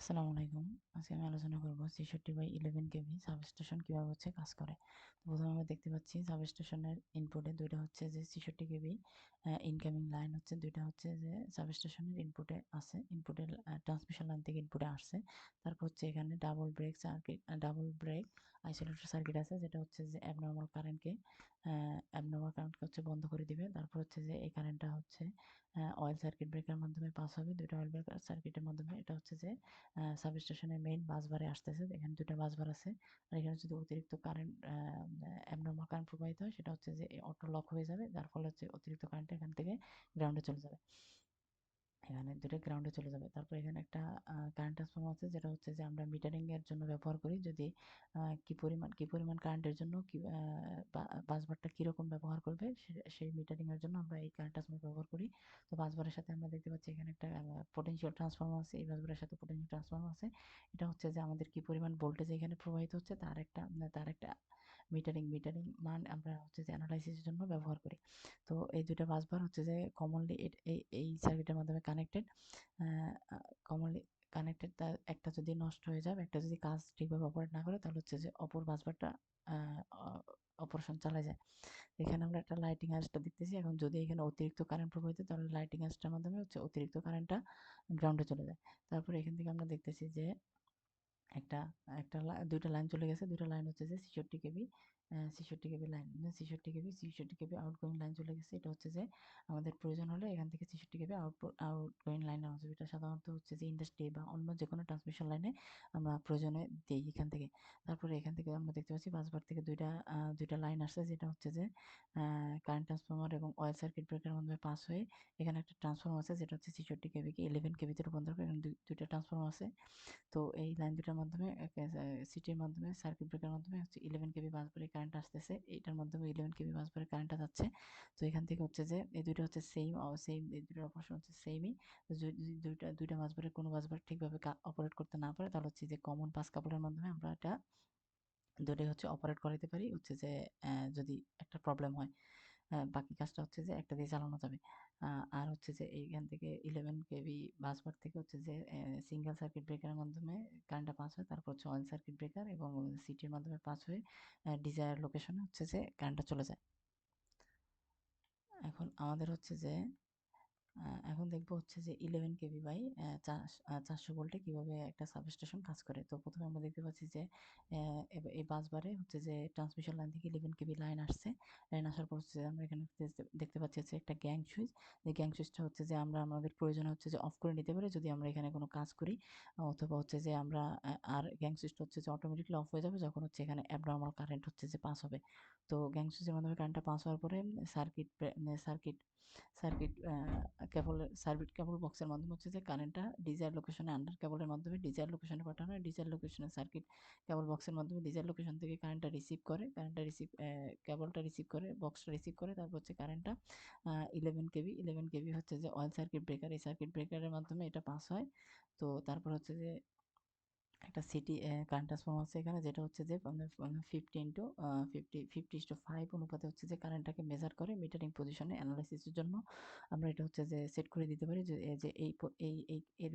আসসালামু আলাইকুম। আজকে আমি আলোচনা করব 66/11 কেভি সাবস্টেশন কিভাবে কাজ করে। তো প্রথমে আমরা দেখতে পাচ্ছি সাবস্টেশনের ইনপুটে দুইটা যে 66 কেভি ইনকামিং লাইন 2টা যে সাবস্টেশনের ইনপুটে আছে। ইনপুটের ট্রান্সমিশন লাইন থেকে ইনপুটে আসছে। তারপর এখানে ডাবল ব্রেক আইসোলেটর সার্কিট আছে, যেটা যে অ্যাবনর্মাল কারেন্টকে বন্ধ করে দিবে। তারপর যে এই কারেন্টটা অয়েল সার্কিট ব্রেকারের মাধ্যমে পাস হবে। দুইটা অয়েল ব্রেকার সার্কিটের মাধ্যমে এটা যে সাবস্টেশনের মেইন বাসবারে আসতেছে। এখানে দুইটা বাসবার আছে। আর এখানে যদি অতিরিক্ত কারেন্ট অ্যাবনর্মাল কারেন্ট প্রবাহিত হয়, সেটা যে অটো লক হয়ে যাবে, যার ফলে অতিরিক্ত কারেন্ট এখান থেকে গ্রাউন্ডে চলে যাবে। এখানে দুটো গ্রাউন্ডে চলে যাবে। তারপর এখানে একটা কারেন্ট ট্রান্সফর্মার আছে, যেটা যে আমরা মিটারিং এর জন্য ব্যবহার করি। যদি কি পরিমাণ কারেন্টের জন্য বাসবারটা কিরকম ব্যবহার করবে, সেই মিটারিং এর জন্য আমরা এই কারেন্ট ট্রান্সফর্মার ব্যবহার করি। তো বাসবারের সাথে আমরা দেখতে পাচ্ছি এখানে একটা পটেনশিয়াল ট্রান্সফর্মার আছে। এই বাসবারের সাথে পটেনশিয়াল ট্রান্সফর্মার আছে। এটা যে আমাদের কি পরিমাণ ভোল্টেজ এখানে প্রবাহিত হচ্ছে তার একটা মিটারিং মান আমরা যে অ্যানালাইসিসের জন্য ব্যবহার করি। তো এই দুইটা বাসবার যে কমনলি এই সার্কিটের মাধ্যমে কমনলি কানেক্টেড। তার একটা যদি নষ্ট হয়ে যায়, একটা যদি কাজ ঠিকভাবে অপারেট না করে, তাহলে যে অপর বাসবারটা অপারেশন চালা যায়। এখানে আমরা একটা লাইটিং আঁচটা দেখতেছি। এখন যদি এখানে অতিরিক্ত কারেন্ট প্রবাহিত, তাহলে লাইটিং আঁচটার মাধ্যমে অতিরিক্ত কারেন্টটা গ্রাউন্ডে চলে যায়। তারপরে এখান থেকে আমরা দেখতেছি যে একটা একটা দুইটা লাইন চলে গেছে। দুইটা লাইন যে 66 KV 66 KV line, 66 KV outgoing line চলে গেছে। এটা যে আমাদের প্রয়োজন হলে এখান থেকে 66 কেভি আউটগোয়িং লাইন নেওয়া যাবে। এটা সাধারণত যে ইন্ডাস্ট্রি বা অন্য যে কোনো ট্রান্সমিশন লাইনে আমরা প্রয়োজনে দিই এখান থেকে। তারপরে এখান থেকে আমরা দেখতে পাচ্ছি বাসবার থেকে দুইটা লাইন আসছে, যেটা যে কারেন্ট ট্রান্সফর্মার এবং অয়েল সার্কিট ব্রেকারের মাধ্যমে পাস হয়ে এখানে একটা ট্রান্সফর্মার আছে, যেটা 66 কেভিকে 11 কেভিতে রূপান্তর করে। এখানে দুইটা ট্রান্সফর্মার আছে। তো এই লাইন দুটার মাধ্যমে সিটির মাধ্যমে সার্কিট ব্রেকারের মাধ্যমে 11 কেভি বাসবারে কারেন্ট আসতেছে। এইটার মাধ্যমে 11 কেভি বাসবারে কারেন্টটা যাচ্ছে। তো এখান থেকে যে এই দুইটা সেম এই দুইটার অপারেশন সেমই। যদি দুইটা বাসবারে কোনো বাসবার ঠিকভাবে অপারেট করতে না পারে, তাহলে যে কমন পাস কাপলের মাধ্যমে আমরা এটা দুটোই অপারেট করাইতে পারি। যে যদি একটা প্রবলেম হয়, বাকি কাজটা যে একটা দিয়ে চালানো যাবে। আর যে এইখান থেকে 11 কেভি বাসবার থেকে যে সিঙ্গেল সার্কিট ব্রেকারের মাধ্যমে কারেন্টটা পাস হয়। তারপর অয়েল সার্কিট ব্রেকার এবং সিটির মাধ্যমে পাস হয়ে ডিজায়ার লোকেশনে যে কারেন্টটা চলে যায়। এখন আমাদের যে এখন দেখবো যে 11 কেভি বাই 400 ভোল্টে কিভাবে একটা সাবস্টেশন কাজ করে। তো প্রথমে আমরা দেখতে পাচ্ছি যে এই বাসবারে যে ট্রান্সমিশন লাইন থেকে 11 কেভি লাইন আসছে। লাইন আসার পর যে আমরা এখানে দেখতে পাচ্ছি একটা গ্যাং সুইচ। যে গ্যাং সুইচটা যে আমরা আমাদের প্রয়োজনে যে অফ করে নিতে পারি যদি আমরা এখানে কোনো কাজ করি, অথবা যে আমরা আর গ্যাং সুইচটা যে অটোমেটিকলি অফ হয়ে যাবে যখন এখানে অ্যাবনর্মাল কারেন্ট যে পাস হবে। তো গ্যাং সুইচের মাধ্যমে কারেন্টটা পাস হওয়ার পরে সার্কিট সার্কিট কেবল বক্সের মাধ্যমে যে কারেন্টটা ডিজায়ার লোকেশনে আন্ডার কেবলের মাধ্যমে ডিজায়ার লোকেশনে পাঠানো হয়। ডিজায়ার লোকেশনে সার্কিট কেবল বক্সের মাধ্যমে ডিজায়ার লোকেশন থেকে কারেন্টটা কেবলটা রিসিভ করে, বক্সটা রিসিভ করে। তারপর কারেন্টটা 11 কেভি যে অয়েল সার্কিট ব্রেকার, এই সার্কিট ব্রেকারের মাধ্যমে এটা পাস হয়। তো তারপর যে একটা সিটি কারেন্ট ট্রান্সফর্মার আছে এখানে, যেটা যে 50 অনুপাতে যে কারেন্টটাকে মেজার করে মিটারিং পজিশনে অ্যানালাইসিসের জন্য আমরা এটা যে সেট করে দিতে পারি যে এর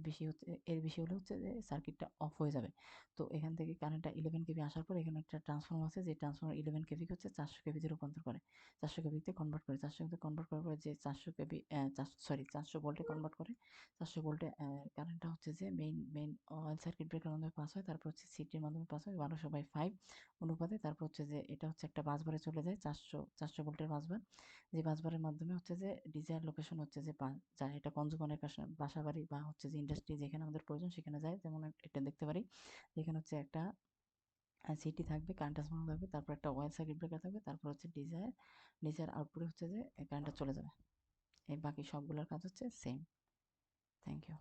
বেশি হলে যে সার্কিটটা অফ হয়ে যাবে। তো এখান থেকে কারেন্টটা 11 কেভি আসার পর এখানে একটা ট্রান্সফর্মার আছে, যে ট্রান্সফর্মার 11 কেভি 400 কেভিতে রূপান্তর করে, 400 কেভিতে কনভার্ট করে। 400 কেভিতে কনভার্ট করার পরে যে 400 ভোল্টে কনভার্ট করে। 400 ভোল্টে কারেন্টটা যে মেইন অয়েল সার্কিট ব্রেকারের মাধ্যমে পাস হয়। তারপর সিটির মাধ্যমে পাস হয় 12/5 অনুপাতে। তারপর যে এটা একটা বাসবারে চলে যায় 400 ভোল্টের বাসবার। যে বাসবারের মাধ্যমে যে ডিজায়ার লোকেশন যে যায়, এটা কনজিউমারের কাছে, বাসা বাড়ি বা যে ইন্ডাস্ট্রি যেখানে আমাদের প্রয়োজন সেখানে যায়। যেমন এটা দেখতে পারি যেখানে একটা সিটি থাকবে, কারেন্ট ট্রান্সফর্মার থাকবে, তারপর একটা অয়েল সার্কিট ব্রেকার থাকবে, তারপর ডিজায়ার আউটপুটে যে কারেন্টটা চলে যাবে। এই বাকি সবগুলোর কাজ সেম। Thank you.